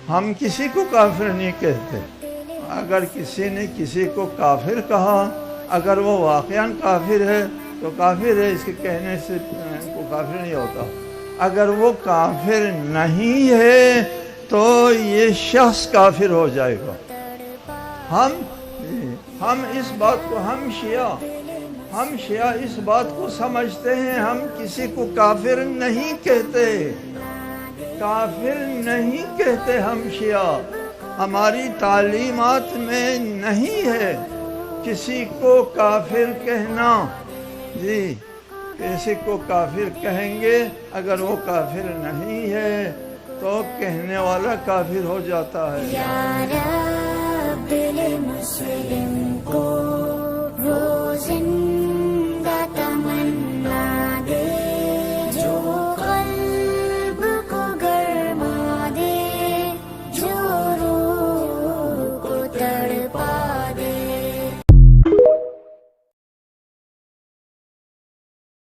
ہم کسی کو کافر نہیں کہتے. اگر کسی نے کسی کو کافر کہا، اگر وہ واقعاً کافر ہے تو کافر ہے، اس کے کہنے سے کو کافر نہیں ہوتا. اگر وہ کافر نہیں ہے تو یہ شخص کافر ہو جائے گا. ہم اس بات کو ہم شیعہ اس بات کو سمجھتے ہیں. ہم کسی کو کافر نہیں کہتے، کافر نہیں کہتے ہم شیعہ. ہماری تعلیمات میں نہیں ہے کسی کو کافر کہنا. جی، کسی کو کافر کہیں گے، اگر وہ کافر نہیں ہے تو کہنے والا کافر ہو جاتا ہے. یا رب دل مسلم کو روزن